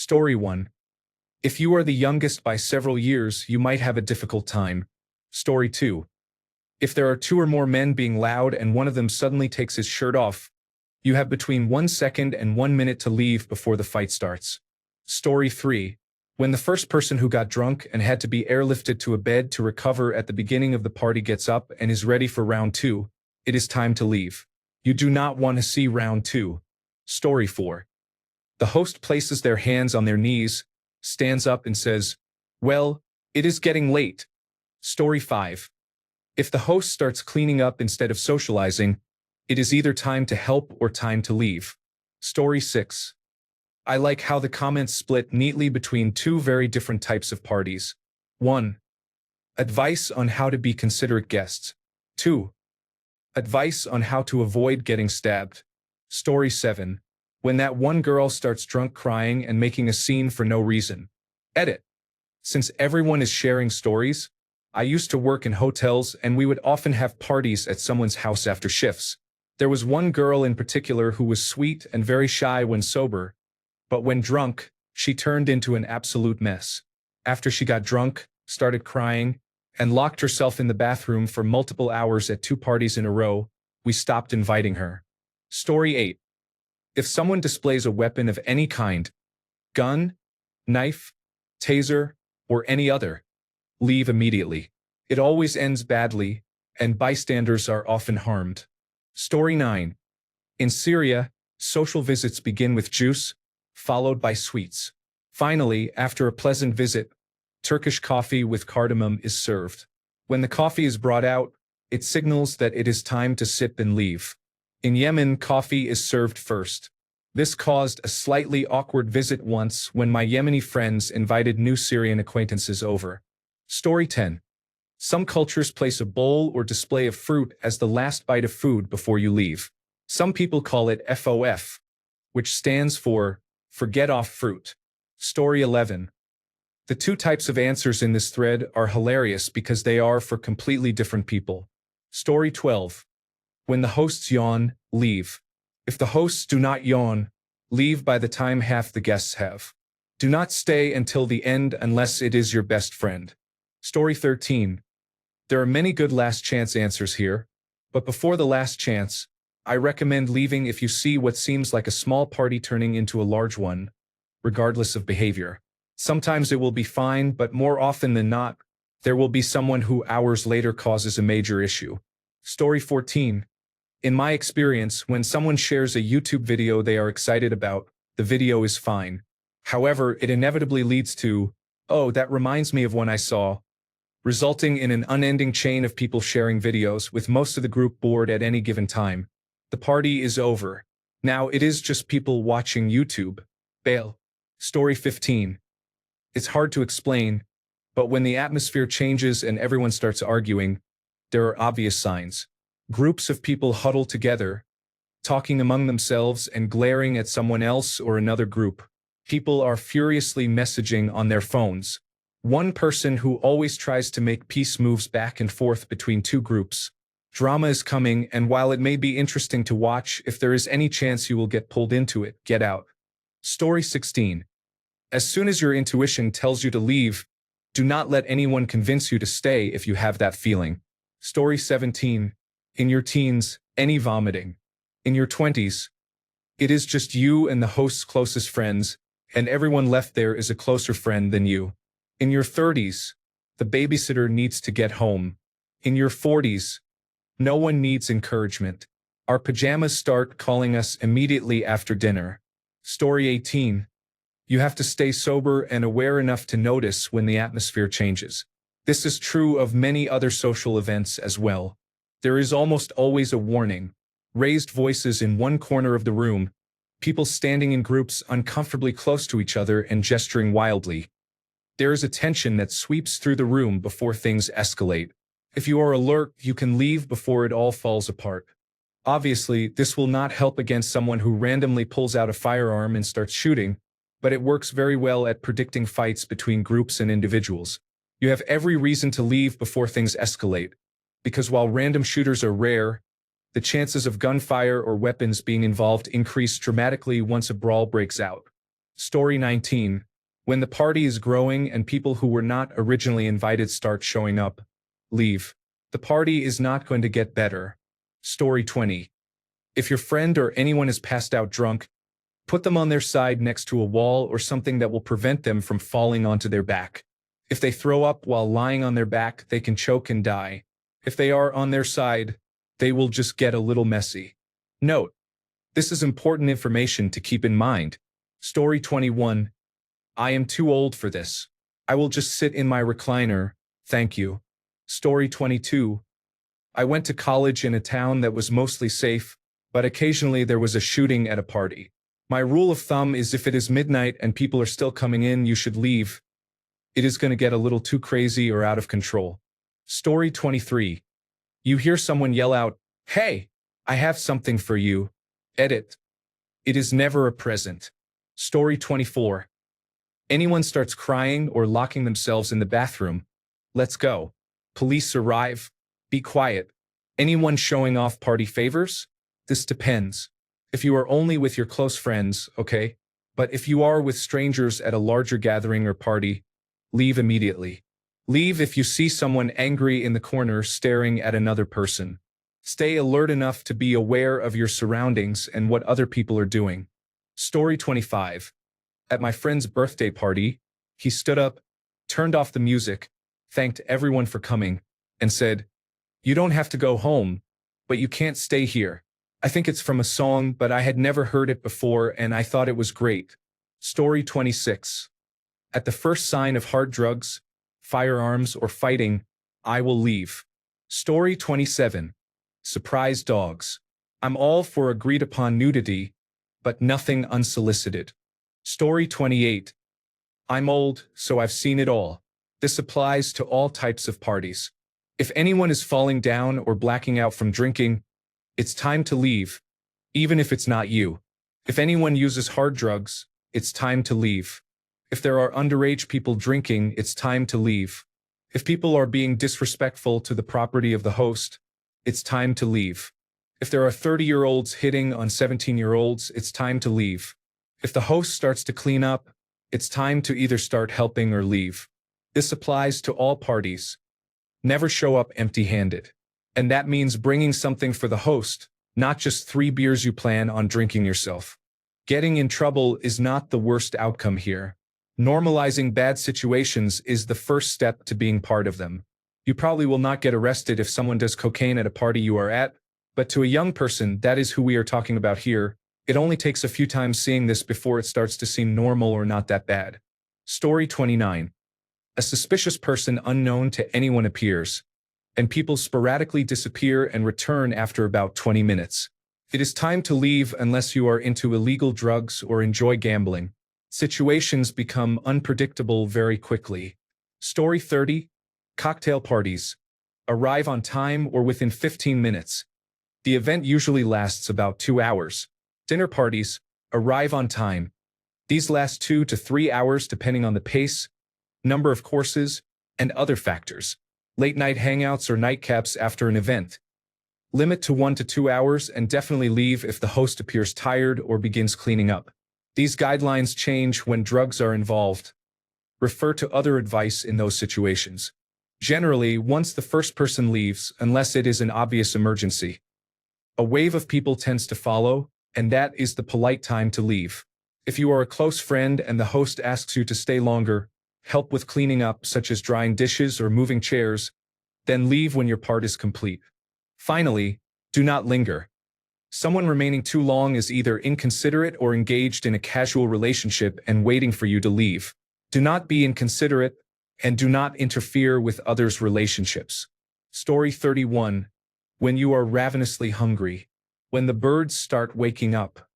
Story 1. If you are the youngest by several years, you might have a difficult time. Story 2. If there are two or more men being loud and one of them suddenly takes his shirt off, you have between 1 second and 1 minute to leave before the fight starts. Story 3. When the first person who got drunk and had to be airlifted to a bed to recover at the beginning of the party gets up and is ready for round 2, it is time to leave. You do not want to see round 2. Story 4. The host places their hands on their knees, stands up and says, "Well, it is getting late." Story 5. If the host starts cleaning up instead of socializing, it is either time to help or time to leave. Story 6. I like how the comments split neatly between two very different types of parties. 1. Advice on how to be considerate guests. 2. Advice on how to avoid getting stabbed. Story 7. When that one girl starts drunk crying and making a scene for no reason. Edit. Since everyone is sharing stories, I used to work in hotels and we would often have parties at someone's house after shifts. There was one girl in particular who was sweet and very shy when sober, but when drunk, she turned into an absolute mess. After she got drunk, started crying, and locked herself in the bathroom for multiple hours at 2 parties in a row, we stopped inviting her. Story 8. If someone displays a weapon of any kind, gun, knife, taser, or any other, leave immediately. It always ends badly, and bystanders are often harmed. Story 9. In Syria, social visits begin with juice, followed by sweets. Finally, after a pleasant visit, Turkish coffee with cardamom is served. When the coffee is brought out, it signals that it is time to sip and leave. In Yemen, coffee is served first. This caused a slightly awkward visit once when my Yemeni friends invited new Syrian acquaintances over. Story 10. Some cultures place a bowl or display of fruit as the last bite of food before you leave. Some people call it FOF, which stands for Forget Off Fruit. Story 11. The two types of answers in this thread are hilarious because they are for completely different people. Story 12. When the hosts yawn, leave. If the hosts do not yawn, leave by the time half the guests have. Do not stay until the end unless it is your best friend. Story 13. There are many good last chance answers here, but before the last chance, I recommend leaving if you see what seems like a small party turning into a large one, regardless of behavior. Sometimes it will be fine, but more often than not, there will be someone who hours later causes a major issue. Story 14. In my experience, when someone shares a YouTube video they are excited about, the video is fine. However, it inevitably leads to, "Oh, that reminds me of one I saw," resulting in an unending chain of people sharing videos with most of the group bored at any given time. The party is over. Now it is just people watching YouTube. Bail. Story 15. It's hard to explain, but when the atmosphere changes and everyone starts arguing, there are obvious signs. Groups of people huddle together, talking among themselves and glaring at someone else or another group. People are furiously messaging on their phones. One person who always tries to make peace moves back and forth between two groups. Drama is coming, and while it may be interesting to watch, if there is any chance you will get pulled into it, get out. Story 16. As soon as your intuition tells you to leave, do not let anyone convince you to stay if you have that feeling. Story 17. In your teens, any vomiting. In your 20s, it is just you and the host's closest friends, and everyone left there is a closer friend than you. In your 30s, the babysitter needs to get home. In your 40s, no one needs encouragement. Our pajamas start calling us immediately after dinner. Story 18. You have to stay sober and aware enough to notice when the atmosphere changes. This is true of many other social events as well. There is almost always a warning. Raised voices in one corner of the room, people standing in groups uncomfortably close to each other and gesturing wildly. There is a tension that sweeps through the room before things escalate. If you are alert, you can leave before it all falls apart. Obviously, this will not help against someone who randomly pulls out a firearm and starts shooting, but it works very well at predicting fights between groups and individuals. You have every reason to leave before things escalate, because while random shooters are rare, the chances of gunfire or weapons being involved increase dramatically once a brawl breaks out. Story 19. When the party is growing and people who were not originally invited start showing up, leave. The party is not going to get better. Story 20. If your friend or anyone is passed out drunk, put them on their side next to a wall or something that will prevent them from falling onto their back. If they throw up while lying on their back, they can choke and die. If they are on their side, they will just get a little messy. Note: this is important information to keep in mind. Story 21. I am too old for this. I will just sit in my recliner, thank you. Story 22. I went to college in a town that was mostly safe, but occasionally there was a shooting at a party. My rule of thumb is if it is midnight and people are still coming in, you should leave. It is going to get a little too crazy or out of control. Story 23. You hear someone yell out, "Hey, I have something for you." Edit. It is never a present. Story 24. Anyone starts crying or locking themselves in the bathroom, let's go. Police arrive. Be quiet. Anyone showing off party favors? This depends. If you are only with your close friends, okay? But if you are with strangers at a larger gathering or party, leave immediately. Leave if you see someone angry in the corner staring at another person. Stay alert enough to be aware of your surroundings and what other people are doing. Story 25. At my friend's birthday party, he stood up, turned off the music, thanked everyone for coming, and said, "You don't have to go home, but you can't stay here." I think it's from a song, but I had never heard it before and I thought it was great. Story 26. At the first sign of hard drugs, firearms, or fighting, I will leave. Story 27. Surprise dogs. I'm all for agreed upon nudity, but nothing unsolicited. Story 28. I'm old, so I've seen it all. This applies to all types of parties. If anyone is falling down or blacking out from drinking, it's time to leave, even if it's not you. If anyone uses hard drugs, it's time to leave. If there are underage people drinking, it's time to leave. If people are being disrespectful to the property of the host, it's time to leave. If there are 30-year-olds hitting on 17-year-olds, it's time to leave. If the host starts to clean up, it's time to either start helping or leave. This applies to all parties. Never show up empty-handed. And that means bringing something for the host, not just 3 beers you plan on drinking yourself. Getting in trouble is not the worst outcome here. Normalizing bad situations is the first step to being part of them. You probably will not get arrested if someone does cocaine at a party you are at, but to a young person, that is who we are talking about here. It only takes a few times seeing this before it starts to seem normal or not that bad. Story 29. A suspicious person unknown to anyone appears, and people sporadically disappear and return after about 20 minutes. It is time to leave unless you are into illegal drugs or enjoy gambling. Situations become unpredictable very quickly. Story 30. Cocktail parties. Arrive on time or within 15 minutes. The event usually lasts about 2 hours. Dinner parties. Arrive on time. These last 2 to 3 hours depending on the pace, number of courses, and other factors. Late-night hangouts or nightcaps after an event. Limit to 1 to 2 hours and definitely leave if the host appears tired or begins cleaning up. These guidelines change when drugs are involved. Refer to other advice in those situations. Generally, once the first person leaves, unless it is an obvious emergency, a wave of people tends to follow, and that is the polite time to leave. If you are a close friend and the host asks you to stay longer, help with cleaning up such as drying dishes or moving chairs, then leave when your part is complete. Finally, do not linger. Someone remaining too long is either inconsiderate or engaged in a casual relationship and waiting for you to leave. Do not be inconsiderate, and do not interfere with others' relationships. Story 31. When you are ravenously hungry. When the birds start waking up.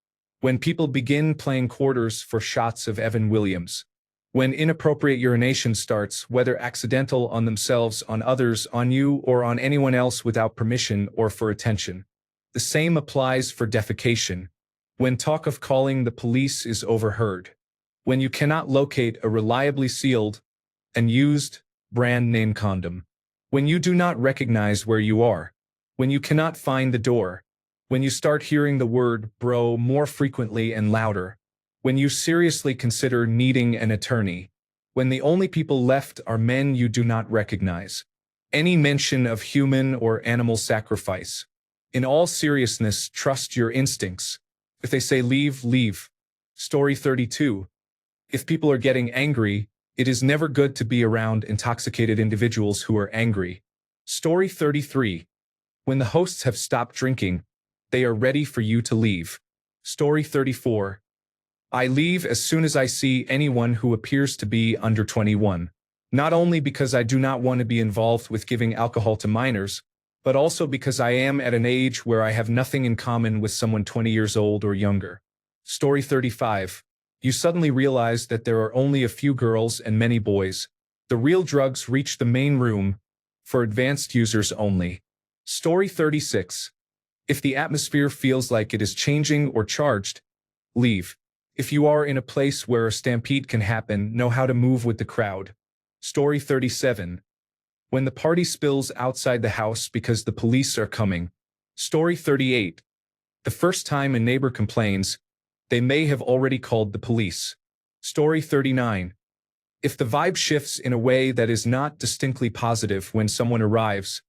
When people begin playing quarters for shots of Evan Williams. When inappropriate urination starts, whether accidental on themselves, on others, on you, or on anyone else without permission or for attention. The same applies for defecation. When talk of calling the police is overheard. When you cannot locate a reliably sealed and used brand name condom. When you do not recognize where you are. When you cannot find the door. When you start hearing the word bro more frequently and louder. When you seriously consider needing an attorney. When the only people left are men you do not recognize. Any mention of human or animal sacrifice. In all seriousness, trust your instincts. If they say leave, leave. Story 32. If people are getting angry, it is never good to be around intoxicated individuals who are angry. Story 33. When the hosts have stopped drinking, they are ready for you to leave. Story 34. I leave as soon as I see anyone who appears to be under 21. Not only because I do not want to be involved with giving alcohol to minors, but also because I am at an age where I have nothing in common with someone 20 years old or younger. Story 35. You suddenly realize that there are only a few girls and many boys. The real drugs reach the main room, for advanced users only. Story 36. If the atmosphere feels like it is changing or charged, leave. If you are in a place where a stampede can happen, know how to move with the crowd. Story 37. When the party spills outside the house because the police are coming. Story 38. The first time a neighbor complains, they may have already called the police. Story 39. If the vibe shifts in a way that is not distinctly positive when someone arrives,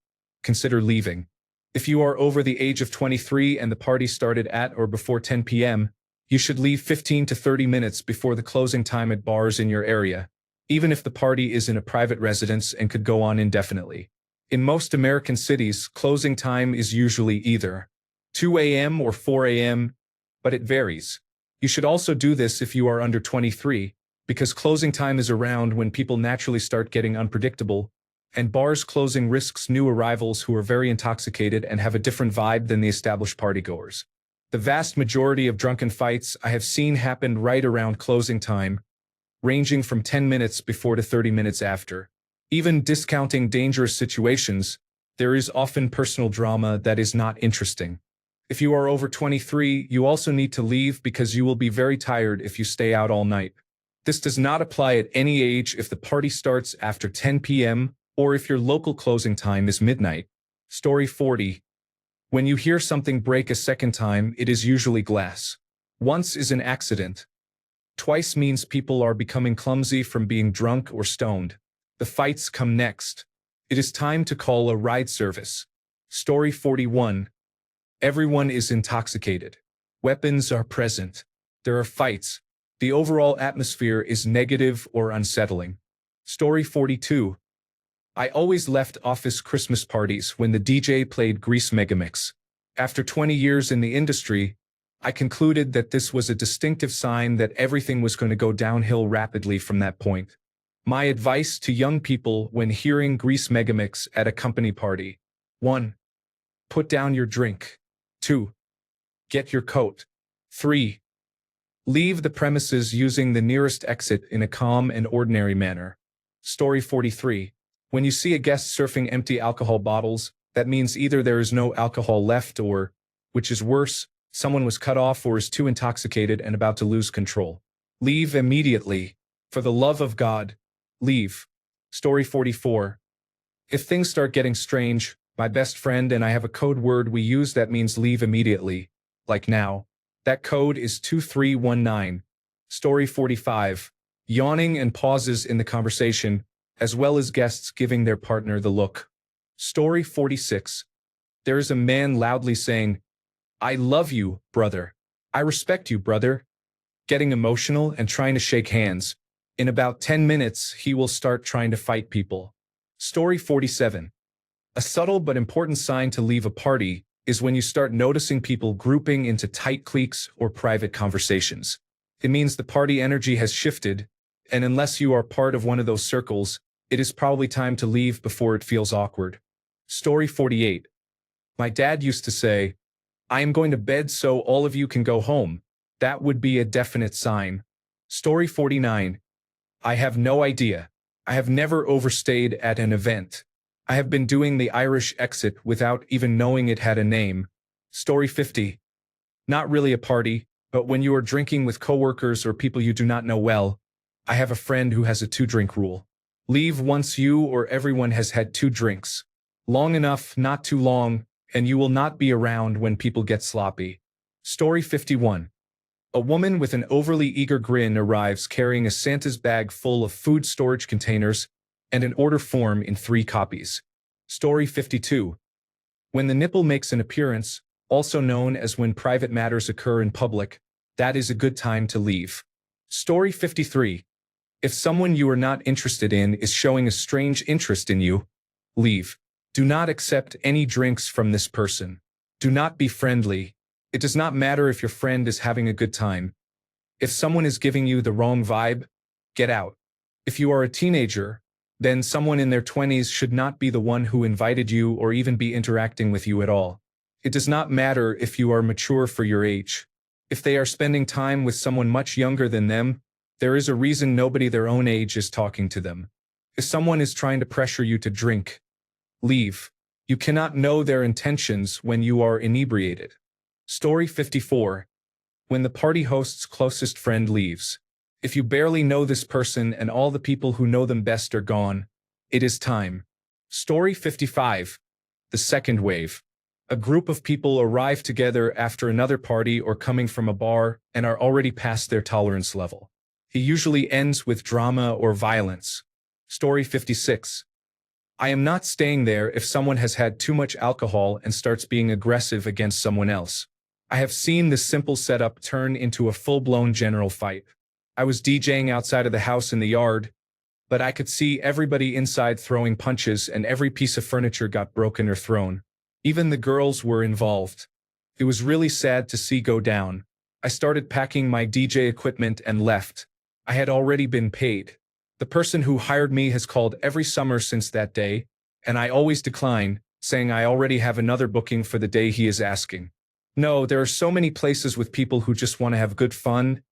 consider leaving. If you are over the age of 23 and the party started at or before 10 p.m., you should leave 15 to 30 minutes before the closing time at bars in your area, even if the party is in a private residence and could go on indefinitely. In most American cities, closing time is usually either 2 a.m. or 4 a.m., but it varies. You should also do this if you are under 23, because closing time is around when people naturally start getting unpredictable, and bars closing risks new arrivals who are very intoxicated and have a different vibe than the established partygoers. The vast majority of drunken fights I have seen happened right around closing time, ranging from 10 minutes before to 30 minutes after. Even discounting dangerous situations, there is often personal drama that is not interesting. If you are over 23, you also need to leave because you will be very tired if you stay out all night. This does not apply at any age if the party starts after 10 p.m. or if your local closing time is midnight. Story 40. When you hear something break a second time, it is usually glass. Once is an accident. Twice means people are becoming clumsy from being drunk or stoned. The fights come next. It is time to call a ride service. Story 41. Everyone is intoxicated. Weapons are present. There are fights. The overall atmosphere is negative or unsettling. Story 42. I always left office Christmas parties when the DJ played Grease Megamix. After 20 years in the industry, I concluded that this was a distinctive sign that everything was going to go downhill rapidly from that point. My advice to young people when hearing Grease Megamix at a company party: 1. Put down your drink. 2. Get your coat. 3. Leave the premises using the nearest exit in a calm and ordinary manner. Story 43. When you see a guest surfing empty alcohol bottles, that means either there is no alcohol left or, which is worse, someone was cut off or is too intoxicated and about to lose control. Leave immediately. For the love of God, leave. Story 44. If things start getting strange, my best friend and I have a code word we use that means leave immediately, like now. That code is 2319. Story 45. Yawning and pauses in the conversation, as well as guests giving their partner the look. Story 46. There is a man loudly saying, "I love you, brother. I respect you, brother." Getting emotional and trying to shake hands. In about 10 minutes, he will start trying to fight people. Story 47. A subtle but important sign to leave a party is when you start noticing people grouping into tight cliques or private conversations. It means the party energy has shifted, and unless you are part of one of those circles, it is probably time to leave before it feels awkward. Story 48. My dad used to say, "I am going to bed so all of you can go home." That would be a definite sign. Story 49. I have no idea. I have never overstayed at an event. I have been doing the Irish exit without even knowing it had a name. Story 50. Not really a party, but when you are drinking with coworkers or people you do not know well. I have a friend who has a 2-drink rule. Leave once you or everyone has had 2 drinks. Long enough, not too long, and you will not be around when people get sloppy. Story 51. A woman with an overly eager grin arrives carrying a Santa's bag full of food storage containers and an order form in 3 copies. Story 52. When the nipple makes an appearance, also known as when private matters occur in public, that is a good time to leave. Story 53. If someone you are not interested in is showing a strange interest in you, leave. Do not accept any drinks from this person. Do not be friendly. It does not matter if your friend is having a good time. If someone is giving you the wrong vibe, get out. If you are a teenager, then someone in their 20s should not be the one who invited you or even be interacting with you at all. It does not matter if you are mature for your age. If they are spending time with someone much younger than them, there is a reason nobody their own age is talking to them. If someone is trying to pressure you to drink, leave. You cannot know their intentions when you are inebriated. Story 54. When the party host's closest friend leaves. If you barely know this person and all the people who know them best are gone, it is time. Story 55. The second wave. A group of people arrive together after another party or coming from a bar and are already past their tolerance level. It usually ends with drama or violence. Story 56. I am not staying there if someone has had too much alcohol and starts being aggressive against someone else. I have seen this simple setup turn into a full-blown general fight. I was DJing outside of the house in the yard, but I could see everybody inside throwing punches and every piece of furniture got broken or thrown. Even the girls were involved. It was really sad to see go down. I started packing my DJ equipment and left. I had already been paid. The person who hired me has called every summer since that day, and I always decline, saying I already have another booking for the day he is asking. No, there are so many places with people who just want to have good fun,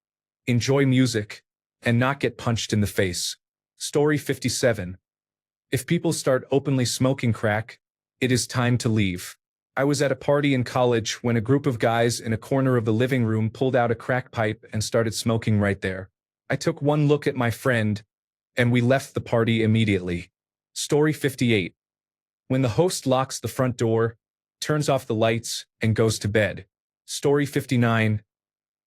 enjoy music, and not get punched in the face. Story 57. If people start openly smoking crack, it is time to leave. I was at a party in college when a group of guys in a corner of the living room pulled out a crack pipe and started smoking right there. I took one look at my friend, and we left the party immediately. Story 58. When the host locks the front door, turns off the lights, and goes to bed. Story 59.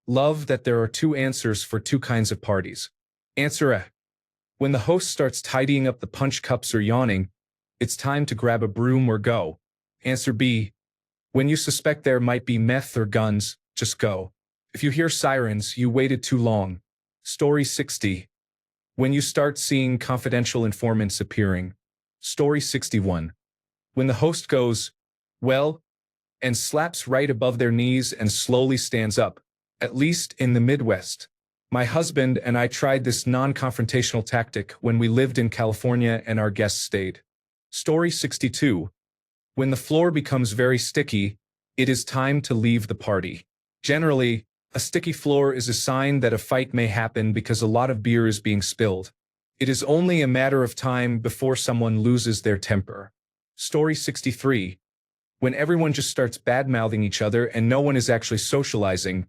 Love that there are 2 answers for 2 kinds of parties. Answer A. When the host starts tidying up the punch cups or yawning, it's time to grab a broom or go. Answer B. When you suspect there might be meth or guns, just go. If you hear sirens, you waited too long. Story 60. When you start seeing confidential informants appearing. Story 61. When the host goes, well, and slaps right above their knees and slowly stands up, at least in the Midwest. My husband and I tried this non-confrontational tactic when we lived in California and our guests stayed. Story 62. When the floor becomes very sticky, it is time to leave the party. Generally, a sticky floor is a sign that a fight may happen because a lot of beer is being spilled. It is only a matter of time before someone loses their temper. Story 63. When everyone just starts bad-mouthing each other and no one is actually socializing,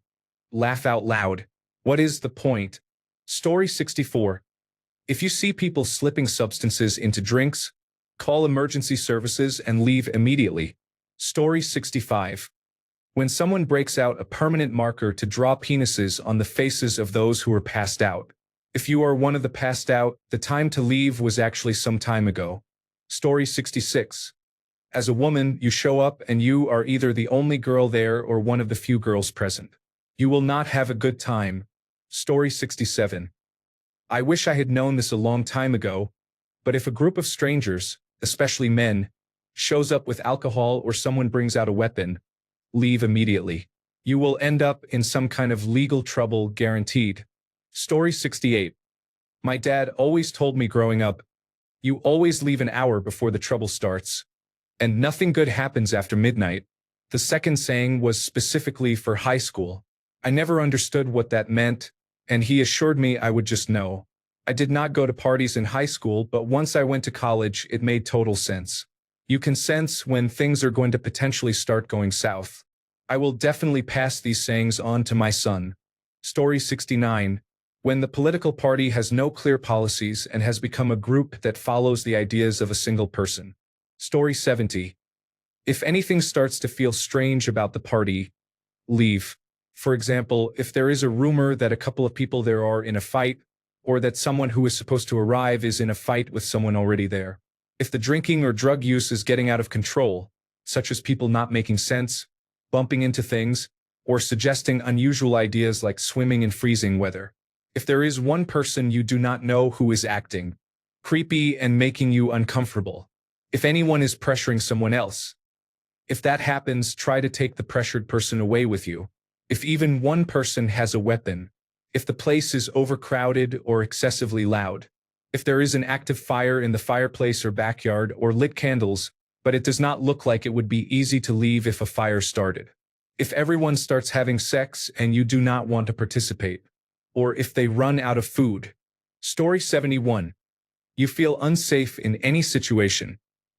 laugh out loud. What is the point? Story 64. If you see people slipping substances into drinks, call emergency services and leave immediately. Story 65. When someone breaks out a permanent marker to draw penises on the faces of those who are passed out. If you are one of the passed out, the time to leave was actually some time ago. Story 66. As a woman, you show up and you are either the only girl there or one of the few girls present. You will not have a good time. Story 67. I wish I had known this a long time ago, but if a group of strangers, especially men, shows up with alcohol or someone brings out a weapon, leave immediately. You will end up in some kind of legal trouble guaranteed. Story 68. My dad always told me growing up, you always leave an hour before the trouble starts, and nothing good happens after midnight. The second saying was specifically for high school. I never understood what that meant, and he assured me I would just know. I did not go to parties in high school, but once I went to college, it made total sense. You can sense when things are going to potentially start going south. I will definitely pass these sayings on to my son. Story 69. When the political party has no clear policies and has become a group that follows the ideas of a single person. Story 70. If anything starts to feel strange about the party, leave. For example, if there is a rumor that a couple of people there are in a fight, or that someone who is supposed to arrive is in a fight with someone already there. If the drinking or drug use is getting out of control, such as people not making sense, bumping into things, or suggesting unusual ideas like swimming in freezing weather. If there is one person you do not know who is acting creepy and making you uncomfortable. If anyone is pressuring someone else. If that happens, try to take the pressured person away with you. If even one person has a weapon. If the place is overcrowded or excessively loud. If there is an active fire in the fireplace or backyard or lit candles, but it does not look like it would be easy to leave if a fire started. If everyone starts having sex and you do not want to participate. Or if they run out of food. Story 71. You feel unsafe in any situation.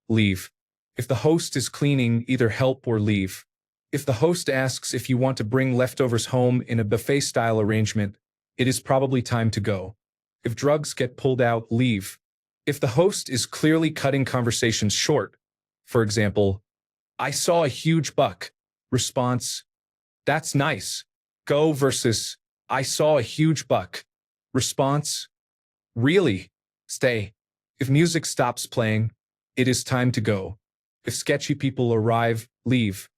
Leave. If the host is cleaning, either help or leave. If the host asks if you want to bring leftovers home in a buffet-style arrangement, it is probably time to go. If drugs get pulled out, leave. If the host is clearly cutting conversations short, for example, I saw a huge buck. Response, that's nice. Go versus, I saw a huge buck. Response, really? Stay. If music stops playing, it is time to go. If sketchy people arrive, leave.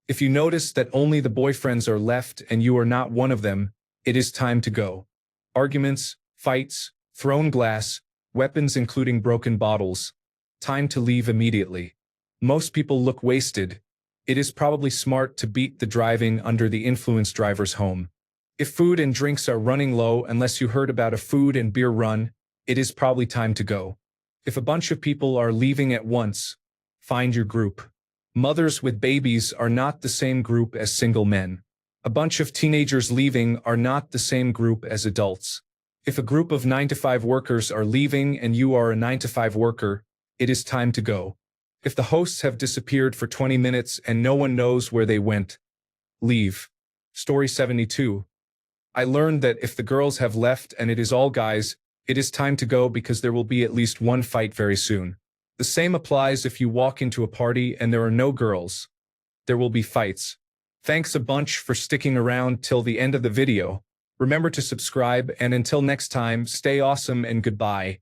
If you notice that only the boyfriends are left and you are not one of them, it is time to go. Arguments, fights, thrown glass, weapons including broken bottles. Time to leave immediately. Most people look wasted. It is probably smart to beat the driving under the influence drivers home. If food and drinks are running low, unless you heard about a food and beer run, it is probably time to go. If a bunch of people are leaving at once, find your group. Mothers with babies are not the same group as single men. A bunch of teenagers leaving are not the same group as adults. If a group of 9-to-5 workers are leaving and you are a 9-to-5 worker, it is time to go. If the hosts have disappeared for 20 minutes and no one knows where they went, leave. Story 72. I learned that if the girls have left and it is all guys, it is time to go because there will be at least one fight very soon. The same applies if you walk into a party and there are no girls. There will be fights. Thanks a bunch for sticking around till the end of the video. Remember to subscribe, and until next time, stay awesome and goodbye.